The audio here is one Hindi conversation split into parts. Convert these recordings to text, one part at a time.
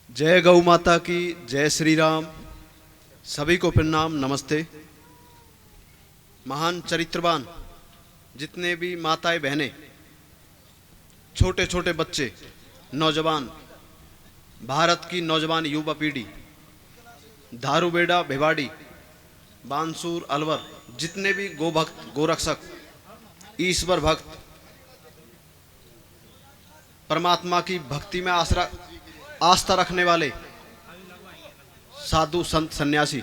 जय गौ माता की, जय श्री राम। सभी को प्रणाम, नमस्ते। महान चरित्रवान जितने भी माताएं बहनें, छोटे छोटे बच्चे, नौजवान, भारत की नौजवान युवा पीढ़ी, धारूबेड़ा, भिवाड़ी, बांसुर, अलवर, जितने भी गोभक्त, गोरक्षक, ईश्वर भक्त, परमात्मा की भक्ति में आस्था रखने वाले साधु संत सन्यासी,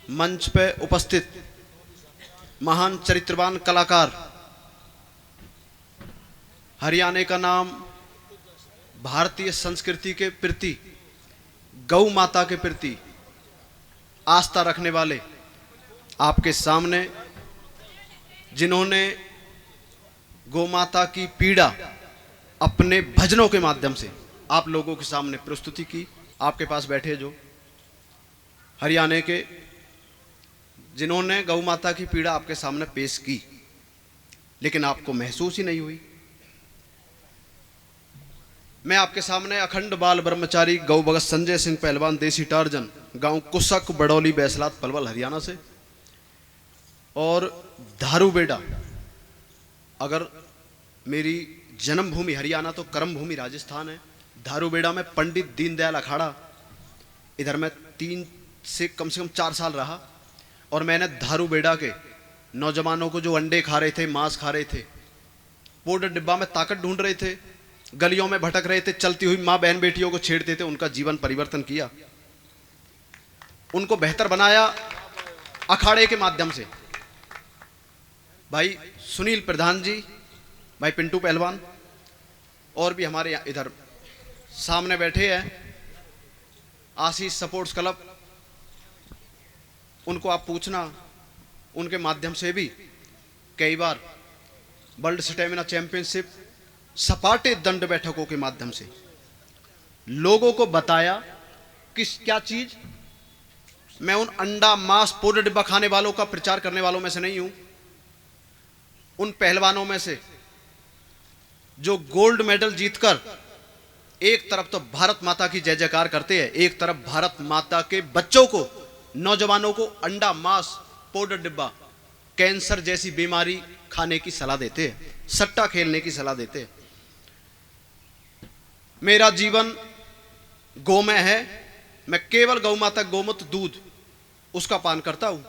मंच पे उपस्थित महान चरित्रवान कलाकार, हरियाणा का नाम भारतीय संस्कृति के प्रति, गौ माता के प्रति आस्था रखने वाले आपके सामने, जिन्होंने गौ माता की पीड़ा अपने भजनों के माध्यम से आप लोगों के सामने प्रस्तुति की। आपके पास बैठे जो हरियाणा के, जिन्होंने गौ माता की पीड़ा आपके सामने पेश की, लेकिन आपको महसूस ही नहीं हुई। मैं आपके सामने अखंड बाल ब्रह्मचारी गौ भगत संजय सिंह पहलवान, देसी टार्जन, गांव कुसक, बड़ौली, बैसलात, पलवल, हरियाणा से। और धारूबेड़ा, अगर मेरी जन्मभूमि हरियाणा तो कर्मभूमि राजस्थान है। धारूबेड़ा में पंडित दीनदयाल अखाड़ा, इधर मैं 3 से कम 4 साल रहा। और मैंने धारूबेड़ा के नौजवानों को जो अंडे खा रहे थे, मांस खा रहे थे, पाउडर डिब्बा में ताकत ढूंढ रहे थे, गलियों में भटक रहे थे, चलती हुई माँ बहन बेटियों को छेड़ते थे, उनका जीवन परिवर्तन किया, उनको बेहतर बनाया अखाड़े के माध्यम से। भाई सुनील प्रधान जी, भाई पिंटू पहलवान, और भी हमारे इधर सामने बैठे हैं आशीष स्पोर्ट्स क्लब, उनको आप पूछना, उनके माध्यम से भी कई बार वर्ल्ड स्टेमिना चैंपियनशिप सपाटे दंड बैठकों के माध्यम से लोगों को बताया कि क्या चीज। मैं उन अंडा मांस पाउडर डिब्बा खाने वालों का प्रचार करने वालों में से नहीं हूं। उन पहलवानों में से जो गोल्ड मेडल जीतकर एक तरफ तो भारत माता की जय जयकार करते हैं, एक तरफ भारत माता के बच्चों को, नौजवानों को अंडा मांस पाउडर डिब्बा, कैंसर जैसी बीमारी खाने की सलाह देते हैं, सट्टा खेलने की सलाह देते हैं। मेरा जीवन गौमय है। मैं केवल गौ माता गोमूत्र दूध उसका पान करता हूं।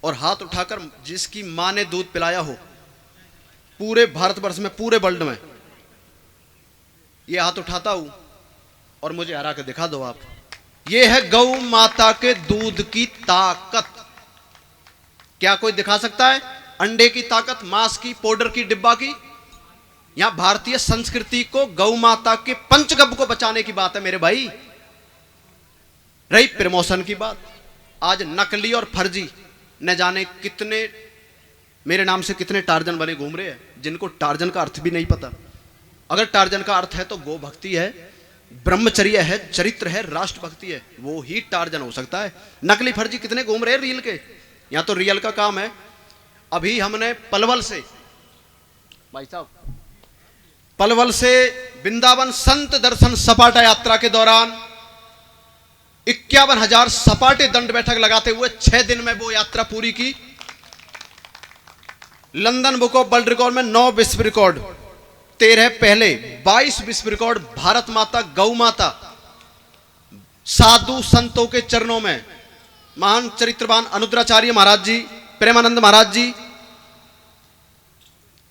और हाथ उठाकर जिसकी मां ने दूध पिलाया हो पूरे भारतवर्ष में, पूरे वर्ल्ड में, ये हाथ उठाता हूं और मुझे हरा के दिखा दो आप। ये है गौ माता के दूध की ताकत। क्या कोई दिखा सकता है अंडे की ताकत, मांस की, पाउडर की डिब्बा की? यहां भारतीय संस्कृति को, गौ माता के पंचगव्य को बचाने की बात है मेरे भाई। रही प्रमोशन की बात, आज नकली और फर्जी न जाने कितने मेरे नाम से कितने टार्जन बने घूम रहे हैं, जिनको टार्जन का अर्थ भी नहीं पता। अगर टार्जन का अर्थ है तो गो भक्ति है, ब्रह्मचर्य है, चरित्र है, राष्ट्रभक्ति है, वो ही टार्जन हो सकता है। नकली फर्जी कितने घूम रहे हैं रील के, यहां तो रियल का काम है। अभी हमने पलवल से, भाई साहब, पलवल से वृंदावन संत दर्शन सपाटा यात्रा के दौरान 51,000 सपाटे दंड बैठक लगाते हुए 6 दिन में वो यात्रा पूरी की। London book of world record में 9 विश्व रिकॉर्ड, 13 पहले, 22 विश्व रिकॉर्ड। भारत माता, गौ माता, साधु संतों के चरणों में महान चरित्रवान अनुद्राचार्य महाराज जी, प्रेमानंद महाराज जी,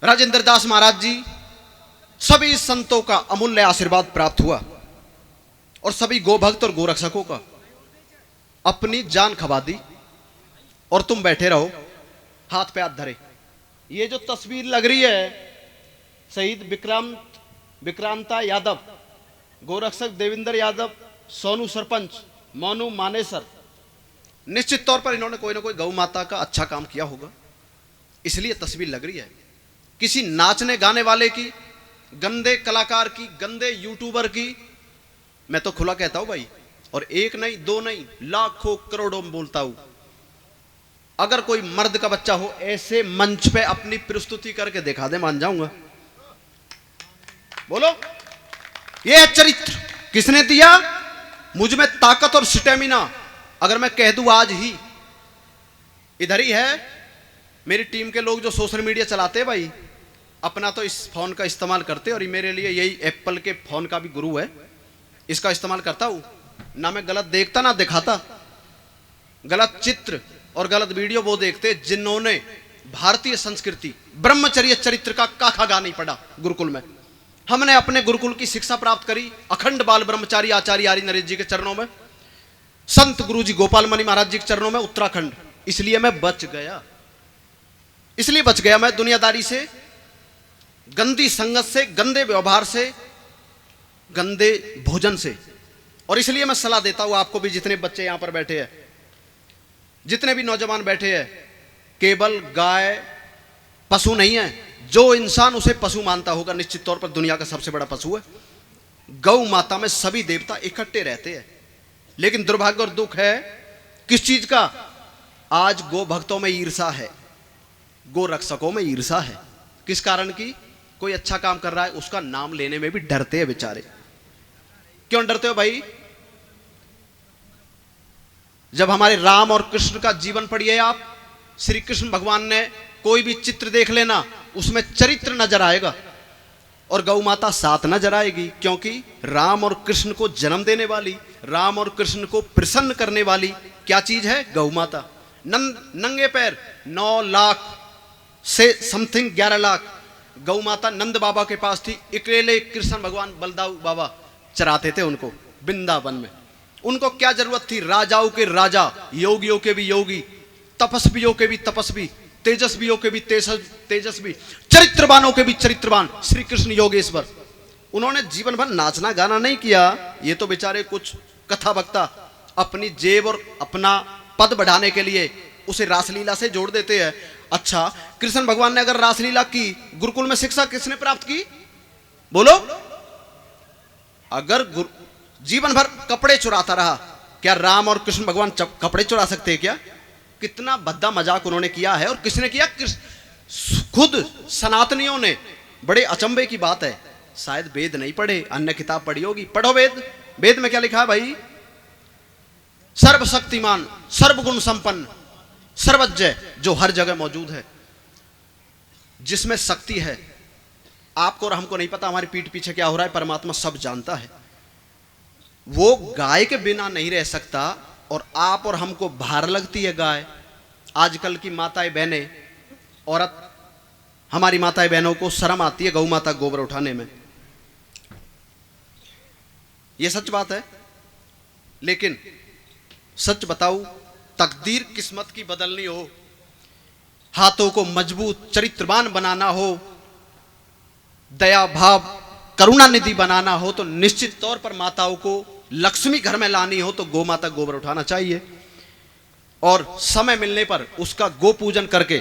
राजेंद्र दास महाराज जी, सभी संतों का अमूल्य आशीर्वाद प्राप्त हुआ। और सभी गोभक्त और गोरक्षकों का अपनी जान खवा दी। और तुम बैठे रहो हाथ पे हाथ धरे। ये जो तस्वीर लग रही है, शहीद विक्रांता यादव, गोरक्षक देवेंद्र यादव, सोनू सरपंच, मोनू मानेसर, निश्चित तौर पर इन्होंने कोई ना कोई गौ माता का अच्छा काम किया होगा, इसलिए तस्वीर लग रही है। किसी नाचने गाने वाले की, गंदे कलाकार की, गंदे यूट्यूबर की मैं तो खुला कहता हूं भाई, और एक नहीं, दो नहीं, लाखों करोड़ों में बोलता हूं, अगर कोई मर्द का बच्चा हो ऐसे मंच पे अपनी प्रस्तुति करके दिखा दे, मान जाऊंगा। बोलो, ये है चरित्र, किसने दिया? मुझ में ताकत और स्टेमिना। अगर मैं कह दूं आज ही, इधर ही है मेरी टीम के लोग जो सोशल मीडिया चलाते हैं भाई, अपना तो इस फोन का इस्तेमाल करते, और मेरे लिए यही एप्पल के फोन का भी गुरु है, इसका इस्तेमाल करता हूं ना। मैं गलत देखता ना दिखाता। गलत चित्र और गलत वीडियो वो देखते जिन्होंने भारतीय संस्कृति ब्रह्मचर्य चरित्र का काखा गा नहीं पड़ा गुरुकुल में। हमने अपने गुरुकुल की शिक्षा प्राप्त करी अखंड बाल ब्रह्मचारी आचार्य आर्य नरेश जी के चरणों में, संत गुरु जी गोपाल मणि महाराज जी के चरणों में, उत्तराखंड। इसलिए मैं बच गया, इसलिए बच गया मैं दुनियादारी से, गंदी संगत से, गंदे व्यवहार से, गंदे भोजन से। और इसलिए मैं सलाह देता हूं आपको भी, जितने बच्चे यहां पर बैठे हैं, जितने भी नौजवान बैठे हैं, केवल गाय पशु नहीं है। जो इंसान उसे पशु मानता होगा निश्चित तौर पर दुनिया का सबसे बड़ा पशु है। गौ माता में सभी देवता इकट्ठे रहते हैं, लेकिन दुर्भाग्य और दुख है किस चीज का? आज गो भक्तों में ईर्षा है, गो रक्षकों में ईर्षा है। किस कारण की? कोई अच्छा काम कर रहा है उसका नाम लेने में भी डरते हैं बेचारे। क्यों डरते हो भाई? जब हमारे राम और कृष्ण का जीवन पढ़िए आप, श्री कृष्ण भगवान ने कोई भी चित्र देख लेना, उसमें चरित्र नजर आएगा और गौ माता साथ नजर आएगी। क्योंकि राम और कृष्ण को जन्म देने वाली, राम और कृष्ण को प्रसन्न करने वाली क्या चीज है? गौ माता। नंगे पैर 9 लाख से समथिंग 11 लाख गौ माता नंद बाबा के पास थी। अकेले कृष्ण भगवान बलदाऊ बाबा चराते थे उनको वृंदावन में। उनको क्या जरूरत थी? राजाओं के राजा, योगियों के भी योगी, तपस्वियों के भी तपस्वी, तेजस्वियों के भी तेजस्वी, चरित्रवानों के भी चरित्रवान, श्री कृष्ण योगेश्वर। उन्होंने जीवन भर नाचना गाना नहीं किया। ये तो बेचारे कुछ कथा वक्ता अपनी जेब और अपना पद बढ़ाने के लिए उसे रासलीला से जोड़ देते हैं। अच्छा, कृष्ण भगवान ने अगर रासलीला की, गुरुकुल में शिक्षा किसने प्राप्त की? बोलो। अगर जीवन भर कपड़े चुराता रहा, क्या राम और कृष्ण भगवान कपड़े चुरा सकते हैं क्या? कितना भद्दा मजाक उन्होंने किया है। और किसने किया? खुद सनातनियों ने। बड़े अचंभे की बात है, शायद वेद नहीं पढ़े, अन्य किताब पढ़ी होगी। पढ़ो वेद। वेद में क्या लिखा है भाई? सर्वशक्तिमान, सर्वगुण संपन्न, सर्वज्ञ, जो हर जगह मौजूद है, जिसमें शक्ति है। आपको और हमको नहीं पता हमारी पीठ पीछे क्या हो रहा है, परमात्मा सब जानता है। वो गाय के बिना नहीं रह सकता और आप और हमको भार लगती है गाय। आजकल की माताएं बहनें, औरत, हमारी माताएं बहनों को शर्म आती है गौ माता गोबर उठाने में। यह सच बात है। लेकिन सच बताऊं, तकदीर किस्मत की बदलनी हो, हाथों को मजबूत चरित्रवान बनाना हो, दया भाव करुणा निधि बनाना हो, तो निश्चित तौर पर माताओं को लक्ष्मी घर में लानी हो तो गौ माता गोबर उठाना चाहिए। और समय मिलने पर उसका गो पूजन करके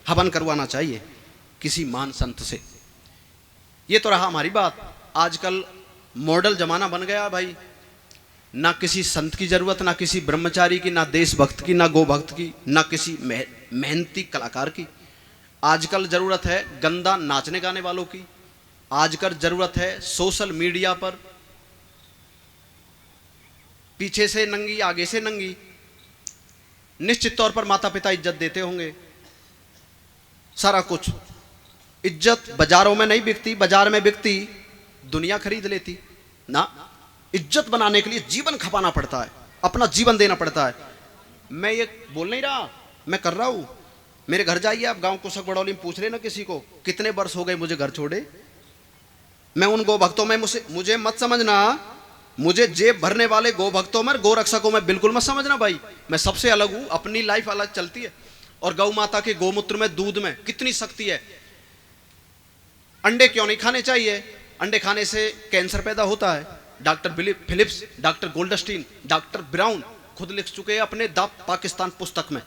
हवन करवाना चाहिए किसी महान संत से। ये तो रहा हमारी बात। आजकल मॉडल जमाना बन गया भाई। ना किसी संत की जरूरत, ना किसी ब्रह्मचारी की, ना देशभक्त की, ना गो भक्त की, ना किसी मेहनती कलाकार की। आजकल जरूरत है गंदा नाचने गाने वालों की। आजकल जरूरत है सोशल मीडिया पर पीछे से नंगी आगे से नंगी। निश्चित तौर पर माता पिता इज्जत देते होंगे, सारा कुछ। इज्जत बाजारों में नहीं बिकती, बाजार में बिकती दुनिया खरीद लेती ना। इज्जत बनाने के लिए जीवन खपाना पड़ता है, अपना जीवन देना पड़ता है। मैं ये बोल नहीं रहा, मैं कर रहा हूं। मेरे घर जाइए आप, गांव कुशक बड़ौली में पूछ लेना किसी को, कितने वर्ष हो गए मुझे घर छोड़े। मैं उन गो भक्तों में, मुझे मत समझना, मुझे जेब भरने वाले गो भक्तों में, गो रक्षकों में बिल्कुल मत समझना भाई। मैं सबसे अलग हूं, अपनी लाइफ अलग चलती है। और गौ माता के गोमूत्र में, दूध में कितनी शक्ति है। अंडे क्यों नहीं खाने चाहिए? अंडे खाने से कैंसर पैदा होता है। Doctor Phillips, doctor Goldstein, doctor Brown खुद लिख चुके हैं अपने द पाकिस्तान पुस्तक में,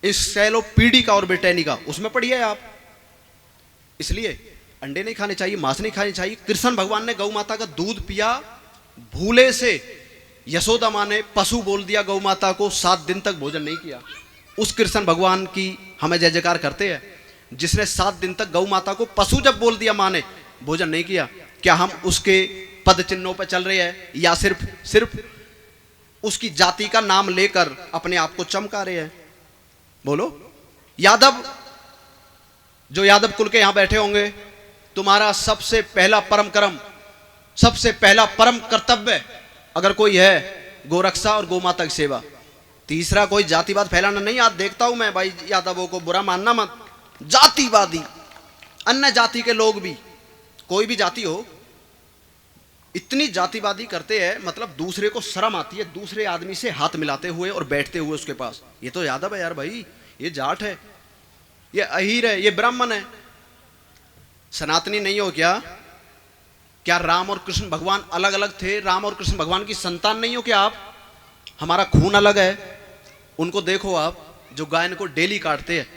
इंसाइक्लोपीडिया और ब्रिटानिका, उसमें पढ़िए आप। इसलिए अंडे नहीं खाने चाहिए, मांस नहीं खाने चाहिए। कृष्ण भगवान ने गौ माता का दूध पिया, भूले से यशोदा मां ने पशु बोल दिया गौ माता को, 7 दिन तक भोजन नहीं किया। उस कृष्ण भगवान की हमें जय जयकार करते हैं जिसने 7 दिन तक गौ माता को पशु जब बोल दिया मां ने, भोजन नहीं किया। क्या हम उसके पद चिन्हों पर चल रहे हैं या सिर्फ उसकी जाति का नाम लेकर अपने आप को चमका रहे हैं? बोलो। यादव, जो यादव कुल के यहां बैठे होंगे, तुम्हारा सबसे पहला परम कर्म, सबसे पहला परम कर्तव्य अगर कोई है, गोरक्षा और गोमाता की सेवा। तीसरा कोई जातिवाद फैलाना नहीं। आज देखता हूं मैं भाई, यादवों को बुरा मानना मत, जातिवादी, अन्य जाति के लोग भी, कोई भी जाति हो, इतनी जातिवादी करते हैं, मतलब दूसरे को शर्म आती है दूसरे आदमी से हाथ मिलाते हुए और बैठते हुए उसके पास। ये तो यादव है यार भाई, ये जाट है, ये अहीर है, ये ब्राह्मण है। सनातनी नहीं हो क्या? क्या राम और कृष्ण भगवान अलग अलग थे? राम और कृष्ण भगवान की संतान नहीं हो क्या आप? हमारा खून अलग है। उनको देखो आप, जो गायन को डेली काटते हैं,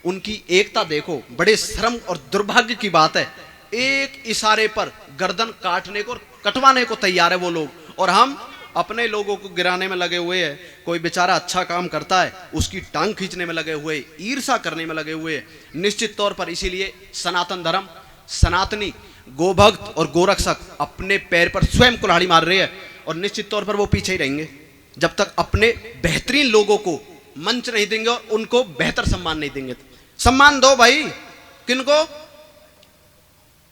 उनकी एकता देखो। बड़े शर्म और दुर्भाग्य की बात है, एक इशारे पर गर्दन काटने को, कटवाने को तैयार है वो लोग, और हम अपने लोगों को गिराने में लगे हुए हैं। कोई बेचारा अच्छा काम करता है, उसकी टांग खींचने में लगे हुए, ईर्षा करने में लगे हुए। निश्चित तौर पर इसीलिए सनातन धर्म, सनातनी, गोभक्त और गोरक्षक अपने पैर पर स्वयं कुल्हाड़ी मार रहे हैं, और निश्चित तौर पर वो पीछे ही रहेंगे जब तक अपने बेहतरीन लोगों को मंच नहीं देंगे और उनको बेहतर सम्मान नहीं देंगे। सम्मान दो भाई, किनको?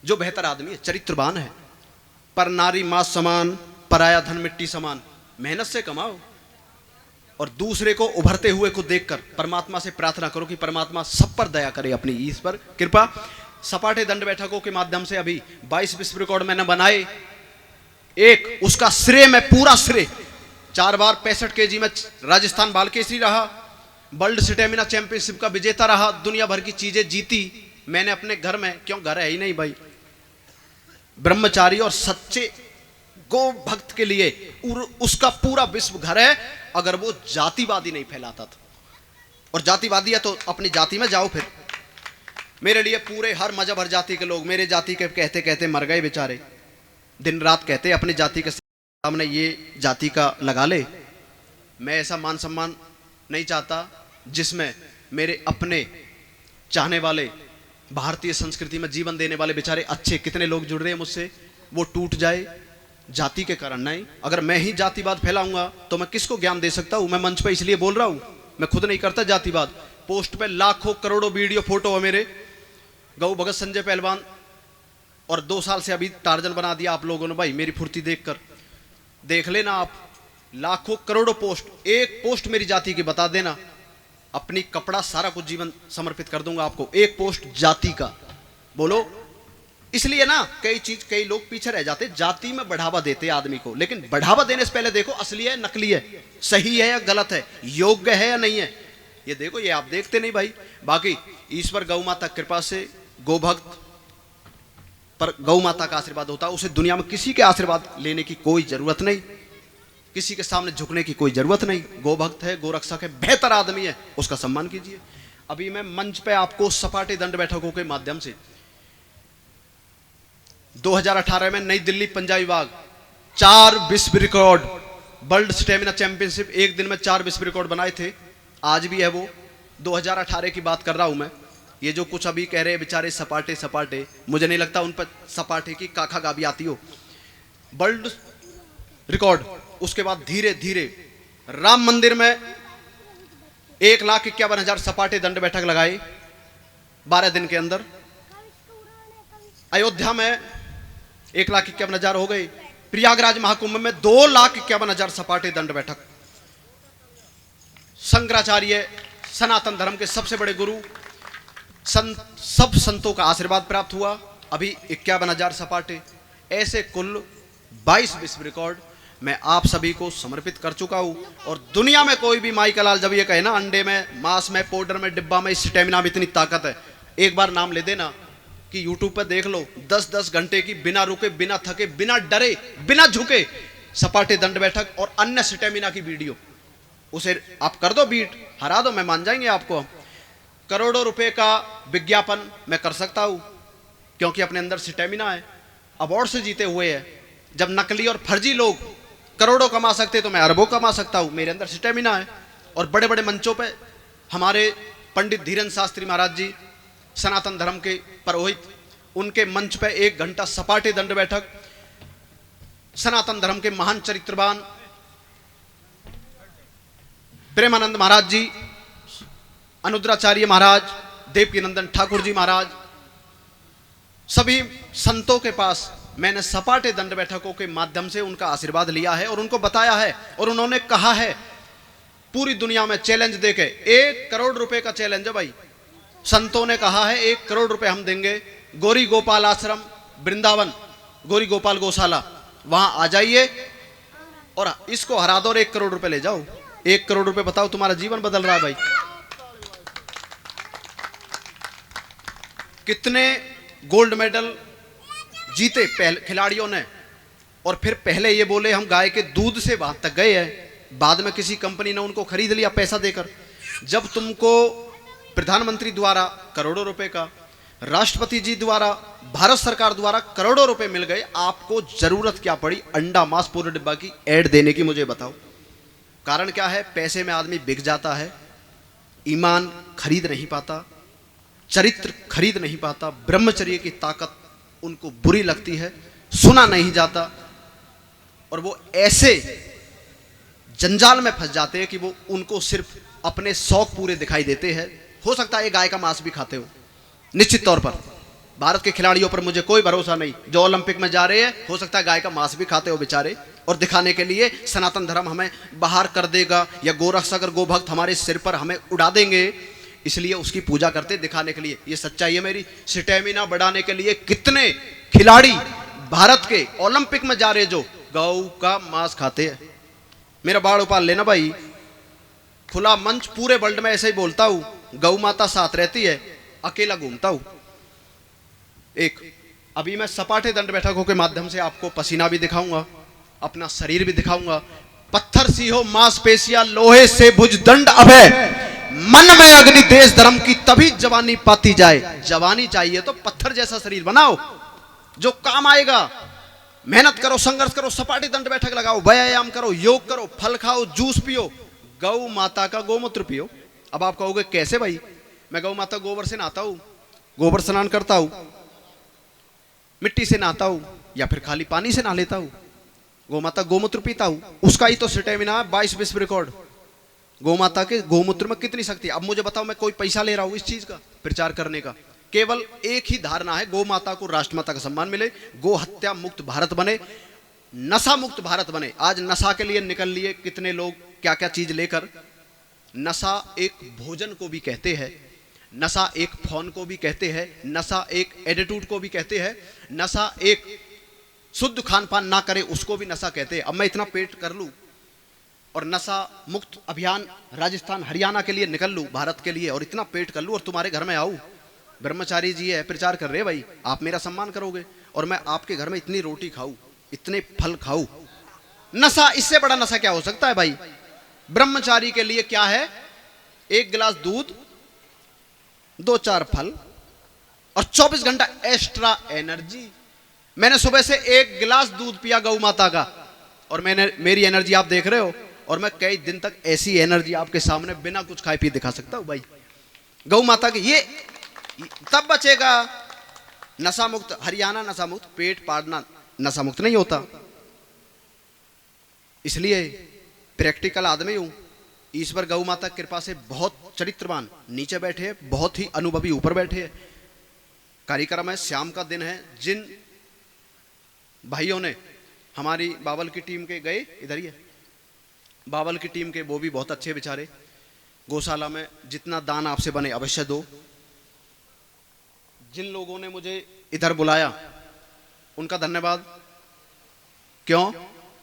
जो बेहतर आदमी है, चरित्रवान है। पर नारी मां समान, पराया धन मिट्टी समान। मेहनत से कमाओ और दूसरे को उभरते हुए को देखकर परमात्मा से प्रार्थना करो कि परमात्मा सब पर दया करे, अपनी ईश पर कृपा। सपाटे दंड बैठकों के माध्यम से अभी 22 विश्व रिकॉर्ड मैंने बनाए। एक उसका श्रेय, मैं पूरा श्रेय, 4 बार 65 kg में राजस्थान बाल केसरी रहा, वर्ल्ड स्टेमिना चैंपियनशिप का विजेता रहा, दुनिया भर की चीजें जीती मैंने अपने घर में। क्यों? घर है ही नहीं भाई। ब्रह्मचारी और सच्चे गो भक्त के लिए उसका पूरा विश्व घर है, अगर वो जातिवादी नहीं फैलाता था। और जातिवादी है तो अपनी जाति में जाओ। फिर मेरे लिए पूरे हर मजहब, हर जाति के लोग, मेरे जाति के कहते कहते मर गए बेचारे। दिन रात कहते अपनी जाति के सामने ये जाति का लगा ले। मैं ऐसा मान सम्मान नहीं चाहता जिसमें मेरे अपने चाहने वाले, भारतीय संस्कृति में जीवन देने वाले बेचारे अच्छे कितने लोग जुड़ रहे हैं मुझसे, वो टूट जाए जाति के कारण। नहीं, अगर मैं ही जातिवाद फैलाऊंगा तो मैं किसको ज्ञान दे सकता हूं? मैं मंच पे इसलिए बोल रहा हूं, मैं खुद नहीं करता जातिवाद। पोस्ट पे लाखों करोड़ों वीडियो फोटो है मेरे, गौ भगत, संजय पहलवान, और 2 साल से अभी टार्जन बना दिया आप लोगों ने भाई मेरी फुर्ती देखकर। देख लेना आप, लाखों करोड़ों पोस्ट, एक पोस्ट मेरी जाति की बता देना, अपनी कपड़ा सारा कुछ जीवन समर्पित कर दूंगा आपको। एक पोस्ट जाति का, बोलो। इसलिए ना कई लोग पीछे रह जाते, जाति में बढ़ावा देते आदमी को, लेकिन बढ़ावा देने से पहले देखो असली है नकली है, सही है या गलत है, योग्य है या नहीं है, ये देखो। ये आप देखते नहीं भाई। बाकी ईश्वर गौ माता कृपा से, गोभक्त पर गौ माता का आशीर्वाद होता है, उसे दुनिया में किसी के आशीर्वाद लेने की कोई जरूरत नहीं, किसी के सामने झुकने की कोई जरूरत नहीं। गोभक्त है, गोरक्षक है, बेहतर आदमी है, उसका सम्मान कीजिए। अभी मैं मंच पे आपको सपाटे दंड बैठकों के माध्यम से 2018 में नई दिल्ली पंजाबी बाग 4 विश्व रिकॉर्ड, वर्ल्ड स्टेमिना चैंपियनशिप, एक दिन में 4 विश्व रिकॉर्ड बनाए थे। आज भी है वो। 2018 की बात कर रहा हूं मैं। ये जो कुछ अभी कह रहे हैं बेचारे सपाटे सपाटे, मुझे नहीं लगता उन पर सपाटे की काखा गाबी आती हो। वर्ल्ड रिकॉर्ड, उसके बाद धीरे धीरे राम मंदिर में 1,51,000 सपाटे दंड बैठक लगाए 12 दिन के अंदर। अयोध्या में 1,51,000 हो गए। प्रयागराज महाकुंभ में 2,51,000 सपाटे दंड बैठक। शंकराचार्य, सनातन धर्म के सबसे बड़े गुरु, सब संतों का आशीर्वाद प्राप्त हुआ। अभी 51,000 सपाटे। ऐसे कुल 22 विश्व रिकॉर्ड मैं आप सभी को समर्पित कर चुका हूं। और दुनिया में कोई भी माई का लाल जब ये कहे ना, अंडे में, मांस में, पाउडर में, डिब्बा में, स्टेमिना में इतनी ताकत है, एक बार नाम ले देना कि यूट्यूब पर देख लो, 10-10 घंटे की बिना रुके, बिना थके, बिना डरे, बिना झुके सपाटे दंड बैठक और अन्य स्टेमिना की वीडियो, उसे आप कर दो बीट, हरा दो, मैं मान जाएंगे आपको। करोड़ों रुपए का विज्ञापन मैं कर सकता हूं क्योंकि अपने अंदर स्टेमिना है, अवार्ड से जीते हुए है। जब नकली और फर्जी लोग करोड़ों कमा सकते तो मैं अरबों कमा सकता हूं, मेरे अंदर स्टेमिना है। और बड़े बड़े मंचों पे हमारे पंडित धीरेन्द्र शास्त्री महाराज जी, सनातन धर्म के पुरोहित, उनके मंच पे 1 घंटा सपाटे दंड बैठक सनातन धर्म के महान चरित्रवान प्रेमानंद महाराज जी, अनुद्राचार्य महाराज, देवकीनंदन ठाकुर जी महाराज, सभी संतों के पास मैंने सपाटे दंड बैठकों के माध्यम से उनका आशीर्वाद लिया है और उनको बताया है। और उन्होंने कहा है, पूरी दुनिया में चैलेंज देके, 1 करोड़ रुपए का चैलेंज है भाई। संतों ने कहा है 1 करोड़ रुपए हम देंगे, गौरी गोपाल आश्रम वृंदावन, गौरी गोपाल गौशाला, वहां आ जाइए और इसको हरा दो और 1 करोड़ रुपए ले जाओ। 1 करोड़ रुपए बताओ, तुम्हारा जीवन बदल रहा है भाई। कितने गोल्ड मेडल जीते खिलाड़ियों ने, और फिर पहले ये बोले हम गाय के दूध से वहां तक गए हैं, बाद में किसी कंपनी ने उनको खरीद लिया पैसा देकर। जब तुमको प्रधानमंत्री द्वारा करोड़ों रुपए का, राष्ट्रपति जी द्वारा, भारत सरकार द्वारा करोड़ों रुपए मिल गए, आपको जरूरत क्या पड़ी अंडा मांस पूरे डिब्बा की ऐड देने की, मुझे बताओ। कारण क्या है? पैसे में आदमी बिक जाता है, ईमान खरीद नहीं पाता, चरित्र खरीद नहीं पाता, ब्रह्मचर्य की ताकत उनको बुरी लगती है, सुना नहीं जाता, और वो ऐसे जंजाल में फंस जाते हैं कि वो उनको सिर्फ अपने शौक पूरे दिखाई देते हैं। हो सकता है ये गाय का मांस भी खाते हो, निश्चित तौर पर। भारत के खिलाड़ियों पर मुझे कोई भरोसा नहीं, जो ओलंपिक में जा रहे हैं, हो सकता है गाय का मांस भी खाते हो बेचारे, और दिखाने के लिए सनातन धर्म हमें बाहर कर देगा, या गोरक्षकर गोभक्त हमारे सिर पर हमें उड़ा देंगे, इसलिए उसकी पूजा करते दिखाने के लिए। ये सच्चाई है मेरी। स्टेमिना बढ़ाने के लिए कितने खिलाड़ी भारत के ओलंपिक में जा रहे जो गौ का मांस खाते हैं। मेरा बाड़ उपाल लेना भाई, खुला मंच पूरे वर्ल्ड में ऐसे ही बोलता हूं, गौ माता साथ रहती है, अकेला घूमता हूं। एक अभी मैं सपाटे दंड बैठकों के माध्यम से आपको पसीना भी दिखाऊंगा, अपना शरीर भी दिखाऊंगा। पत्थर सी हो मांसपेशियां, लोहे से भुज दंड अभय, मन में अग्नि देश धर्म की, तभी जवानी पाती जाए। जवानी चाहिए तो पत्थर जैसा शरीर बनाओ जो काम आएगा। मेहनत करो, संघर्ष करो, सपाटे दंड बैठक लगाओ, व्यायाम करो, योग करो, फल खाओ, जूस पियो, गौ माता का गोमूत्र पियो। अब आप कहोगे कैसे भाई? मैं गौ माता गोबर से नहाता हूं, गोबर स्नान करता हूं, मिट्टी से नहाता हूं, या फिर खाली पानी से नहा लेता हूं। गौ माता गोमूत्र पीता हूं, उसका ही तो स्टेमिना 22 विश्व रिकॉर्ड। गौ माता के गोमूत्र में कितनी शक्ति। अब मुझे बताओ, मैं कोई पैसा ले रहा हूं इस चीज का प्रचार करने का? केवल एक ही धारणा है, गौ माता को राष्ट्रमाता का सम्मान मिले, गो हत्या मुक्त भारत बने, नशा मुक्त भारत बने। आज नशा के लिए निकल लिए कितने लोग, क्या क्या चीज लेकर। नशा एक भोजन को भी कहते हैं, नशा एक फोन को भी कहते हैं, नशा एक एटीट्यूड को भी कहते हैं, नशा एक शुद्ध खान पान ना करे उसको भी नशा कहते हैं। अब मैं इतना पेट कर लूं और नशा मुक्त अभियान राजस्थान हरियाणा के लिए निकल लूं, भारत के लिए, और इतना पेट कर लूं और तुम्हारे घर में आऊं, ब्रह्मचारी जी है प्रचार कर रहे भाई, आप मेरा सम्मान करोगे, और मैं आपके घर में इतनी रोटी खाऊं, इतने फल खाऊं। नशा, इससे बड़ा नशा क्या हो सकता है भाई? ब्रह्मचारी के लिए क्या है? 1 गिलास दूध, 2-4 फल और 24 घंटा एक्स्ट्रा एनर्जी। मैंने सुबह से 1 गिलास दूध पिया गौ माता का, और मेरी एनर्जी आप देख रहे हो, और मैं कई दिन तक ऐसी एनर्जी आपके सामने बिना कुछ खाए पिए दिखा सकता हूं भाई। गौ माता की ये तब बचेगा। नशा मुक्त हरियाणा, नशा मुक्त, पेट पाड़ना नशा मुक्त नहीं होता। इसलिए प्रैक्टिकल आदमी हूं। ईश्वर गौ माता की कृपा से बहुत चरित्रवान नीचे बैठे हैं, बहुत ही अनुभवी ऊपर बैठे हैं। कार्यक्रम है, शाम का दिन है। जिन भाइयों ने हमारी बावल की टीम के गए, इधर ही है बावल की टीम के, वो भी बहुत अच्छे बेचारे। गौशाला में जितना दान आपसे बने अवश्य दो। जिन लोगों ने मुझे इधर बुलाया उनका धन्यवाद। क्यों?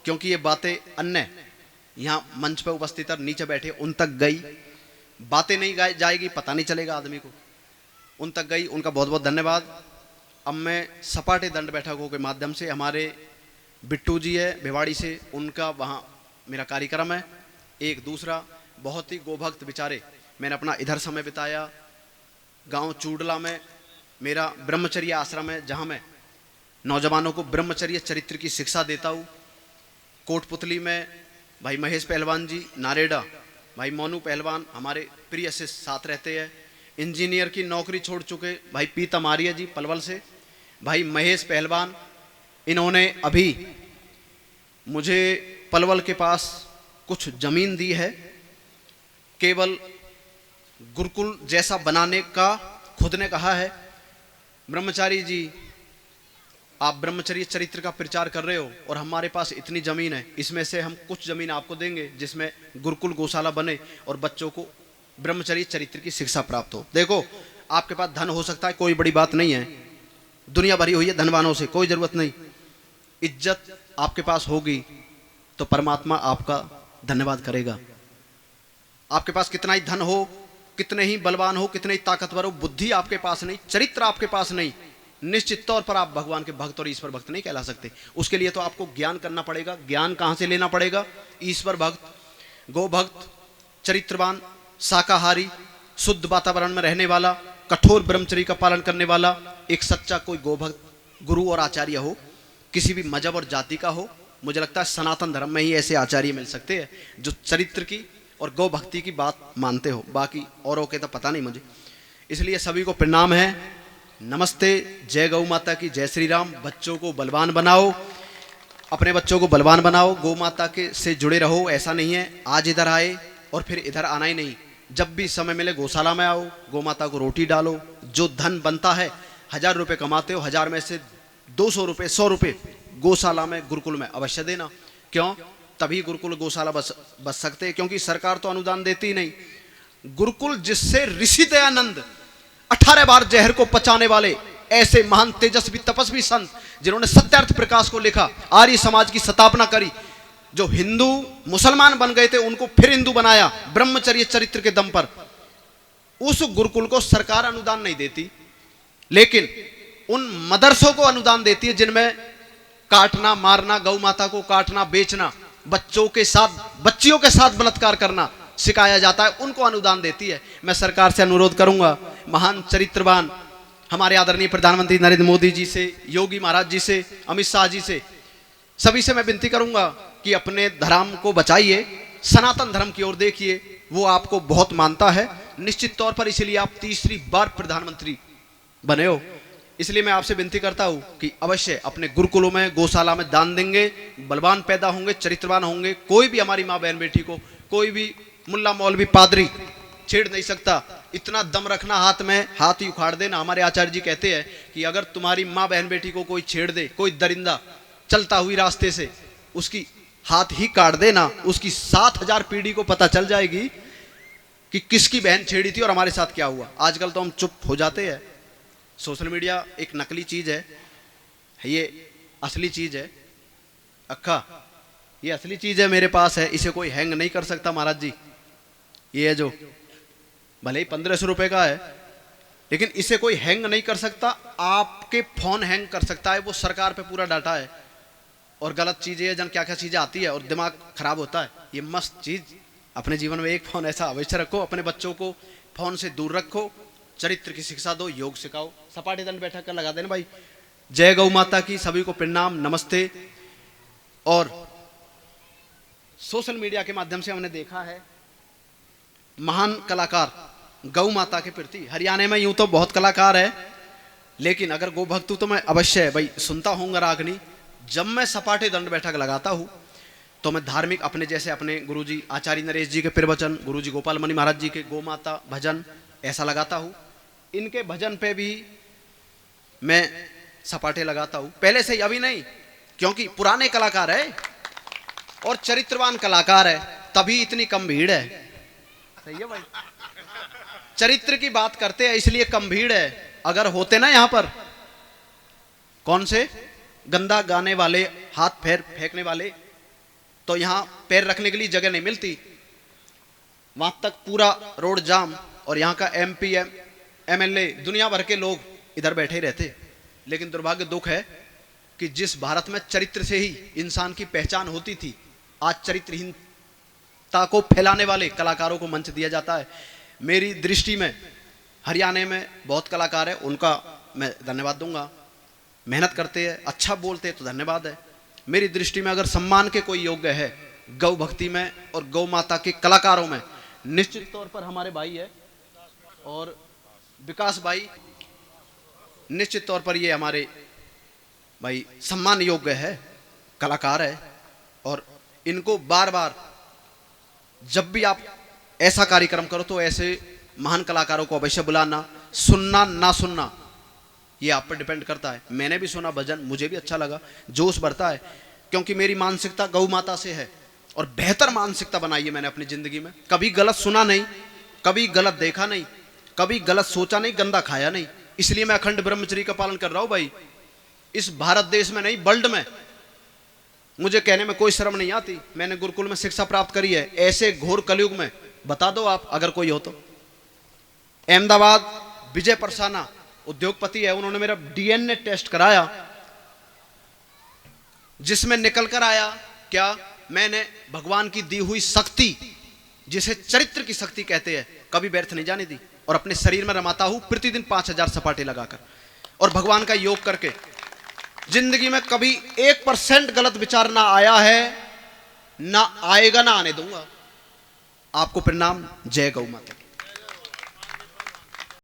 क्योंकि ये बातें अन्य यहाँ मंच पर उपस्थित और नीचे बैठे उन तक गई, बातें नहीं जाएगी, पता नहीं चलेगा आदमी को, उन तक गई, उनका बहुत बहुत धन्यवाद। अब मैं सपाटे दंड बैठकों के माध्यम से, हमारे बिट्टू जी है भिवाड़ी से, उनका वहाँ मेरा कार्यक्रम है। एक दूसरा बहुत ही गोभक्त बेचारे, मैंने अपना इधर समय बिताया। गांव चूडला में मेरा ब्रह्मचर्य आश्रम है, जहाँ मैं नौजवानों को ब्रह्मचर्य चरित्र की शिक्षा देता हूँ। कोटपुतली में भाई महेश पहलवान जी, नारेडा भाई मोनू पहलवान हमारे प्रिय से साथ रहते हैं। इंजीनियर की नौकरी छोड़ चुके भाई पीतम आर्य जी पलवल से, भाई महेश पहलवान, इन्होंने अभी मुझे पलवल के पास कुछ जमीन दी है, केवल गुरुकुल जैसा बनाने का खुद ने कहा है। ब्रह्मचारी जी, आप ब्रह्मचर्य चरित्र का प्रचार कर रहे हो और हमारे पास इतनी जमीन है, इसमें से हम कुछ जमीन आपको देंगे जिसमें गुरुकुल गौशाला बने और बच्चों को ब्रह्मचर्य चरित्र की शिक्षा प्राप्त हो। देखो, आपके पास धन हो सकता है, कोई बड़ी बात नहीं है, दुनिया भरी हुई है धनवानों से, कोई जरूरत नहीं। इज्जत आपके पास होगी तो परमात्मा आपका धन्यवाद करेगा। आपके पास कितना ही धन हो, कितने ही बलवान हो, कितने ही ताकतवर हो, बुद्धि आपके पास नहीं, चरित्र आपके पास नहीं, निश्चित तौर पर आप भगवान के भक्त और ईश्वर भक्त नहीं कहला सकते। उसके लिए तो आपको ज्ञान करना पड़ेगा। ज्ञान कहां से लेना पड़ेगा? ईश्वर भक्त, गो भक्त, चरित्रवान, शाकाहारी, शुद्ध वातावरण में रहने वाला, कठोर ब्रह्मचर्य का पालन करने वाला एक सच्चा कोई गो भक्त, गुरु और आचार्य हो, किसी भी मजहब और जाति का हो। मुझे लगता है सनातन धर्म में ही ऐसे आचार्य मिल सकते हैं जो चरित्र की और गौ भक्ति की बात मानते हो, बाकी औरों के तो पता नहीं मुझे। इसलिए सभी को प्रणाम है, नमस्ते, जय गौ माता की, जय श्री राम। बच्चों को बलवान बनाओ, अपने बच्चों को बलवान बनाओ, गौ माता के से जुड़े रहो। ऐसा नहीं है आज इधर आए और फिर इधर आना ही नहीं, जब भी समय मिले गौशाला में आओ, गौ माता को रोटी डालो। जो धन बनता है, 1000 रुपये कमाते हो, 1000 में से 200 रुपये, 100 रुपये गौशाला में, गुरुकुल में अवश्य देना। क्यों? तभी गुरुकुल गौशाला बच सकते हैं, क्योंकि सरकार तो अनुदान देती ही नहीं। गुरुकुल जिससे ऋषि दयानंद 18 बार जहर को पचाने वाले ऐसे महान तेजस्वी तपस्वी संत जिन्होंने सत्यार्थ प्रकाश को लिखा, आर्य समाज की स्थापना करी, जो हिंदू मुसलमान बन गए थे उनको फिर हिंदू बनाया ब्रह्मचर्य चरित्र के दम पर। उस गुरुकुल को सरकार अनुदान नहीं देती, लेकिन उन मदरसों को अनुदान देती है जिनमें काटना, मारना, गौ माता को काटना, बेचना, बच्चों के साथ, बच्चियों के साथ बलात्कार करना सिखाया जाता है, उनको अनुदान देती है। मैं सरकार से अनुरोध करूंगा, महान चरित्रवान हमारे आदरणीय प्रधानमंत्री नरेंद्र मोदी जी से, योगी महाराज जी से, अमित शाह जी से, सभी से मैं विनती करूंगा कि अपने धर्म को बचाइए, सनातन धर्म की ओर देखिए, वो आपको बहुत मानता है निश्चित तौर पर, इसीलिए आप तीसरी बार प्रधानमंत्री बने हो। इसलिए मैं आपसे विनती करता हूं कि अवश्य अपने गुरुकुलों में, गौशाला में दान देंगे, बलवान पैदा होंगे, चरित्रवान होंगे। कोई भी हमारी माँ बहन बेटी को, कोई भी मुल्ला मौलवी पादरी छेड़ नहीं सकता। इतना दम रखना, हाथ में हाथ ही उखाड़ देना। हमारे आचार्य जी कहते हैं कि अगर तुम्हारी माँ बहन बेटी को कोई छेड़ दे, कोई दरिंदा चलता हुई रास्ते से, उसकी हाथ ही काट देना, उसकी 7000 पीढ़ी को पता चल जाएगी कि किसकी बहन छेड़ी थी और हमारे साथ क्या हुआ। आजकल तो हम चुप हो जाते हैं। सोशल मीडिया एक नकली चीज है, ये असली चीज है। अक्का, ये असली चीज है, मेरे पास है, इसे कोई हैंग नहीं कर सकता महाराज जी। ये है जो भले ही 1500 रुपए का है, लेकिन इसे कोई हैंग नहीं कर सकता। आपके फोन हैंग कर सकता है, वो सरकार पे पूरा डाटा है। और गलत चीजें जन क्या क्या चीजें आती है और दिमाग खराब होता है। ये मस्त चीज, अपने जीवन में एक फोन ऐसा अवश्य रखो, अपने बच्चों को फोन से दूर रखो, चरित्र की शिक्षा दो, योग सिखाओ। सपाटे दंड बैठक कर लगा देना भाई। जय गौ माता की, सभी को प्रणाम, नमस्ते। और सोशल मीडिया के माध्यम से हमने देखा है महान कलाकार गौ माता के प्रति। हरियाणा में यूं तो बहुत कलाकार है, लेकिन अगर गौ भक्त हूं तो मैं अवश्य भाई सुनता हूँ रागनी। जब मैं सपाटे दंड बैठक लगाता हूँ तो मैं धार्मिक, अपने जैसे अपने गुरुजी आचार्य नरेश जी के प्रवचन, गुरुजी गोपाल मणि महाराज जी के गौ माता भजन ऐसा लगाता हूँ। इनके भजन पे भी मैं सपाटे लगाता हूँ, पहले से ही, अभी नहीं, क्योंकि पुराने कलाकार है और चरित्रवान कलाकार है, तभी इतनी कम भीड़ है। सही है भाई, चरित्र की बात करते हैं इसलिए कम भीड़ है। अगर होते ना यहाँ पर कौन से गंदा गाने वाले, हाथ पैर फेंकने वाले, तो यहाँ पैर रखने के लिए जगह नहीं मिलती, वहां तक पूरा रोड जाम, और यहाँ का MP MLA दुनिया भर के लोग इधर बैठे ही रहते। लेकिन दुर्भाग्य दुख है कि जिस भारत में चरित्र से ही इंसान की पहचान होती थी, आज चरित्रहीनता को फैलाने वाले कलाकारों को मंच दिया जाता है। मेरी दृष्टि में हरियाणा में बहुत कलाकार है, उनका मैं धन्यवाद दूंगा, मेहनत करते हैं, अच्छा बोलते हैं तो धन्यवाद है। मेरी दृष्टि में अगर सम्मान के कोई योग्य है गौ भक्ति में और गौ माता के कलाकारों में, निश्चित तौर पर हमारे भाई है और विकास भाई, निश्चित तौर पर ये हमारे भाई सम्मान योग्य है, कलाकार है। और इनको बार बार जब भी आप ऐसा कार्यक्रम करो तो ऐसे महान कलाकारों को अवश्य बुलाना। सुनना ना सुनना ये आप पर डिपेंड करता है। मैंने भी सुना भजन, मुझे भी अच्छा लगा, जोश बढ़ता है, क्योंकि मेरी मानसिकता गौ माता से है और बेहतर मानसिकता बनाई है मैंने अपनी जिंदगी में। कभी गलत सुना नहीं, कभी गलत देखा नहीं, कभी गलत सोचा नहीं, गंदा खाया नहीं। इसलिए मैं अखंड ब्रह्मचर्य का पालन कर रहा हूं भाई। इस भारत देश में नहीं, वर्ल्ड में मुझे कहने में कोई शर्म नहीं आती। मैंने गुरुकुल में शिक्षा प्राप्त करी है। ऐसे घोर कलयुग में बता दो आप अगर कोई हो तो। अहमदाबाद विजय परसाना उद्योगपति है, उन्होंने मेरा डीएनए टेस्ट कराया जिसमें निकल कर आया क्या, मैंने भगवान की दी हुई शक्ति, जिसे चरित्र की शक्ति कहते हैं, कभी व्यर्थ नहीं जाने दी और अपने शरीर में रमाता हूं प्रतिदिन 5000 सपाटे लगाकर और भगवान का योग करके। जिंदगी में कभी 1% गलत विचार ना आया है, ना आएगा, ना आने दूंगा। आपको प्रणाम। जय गौ माता।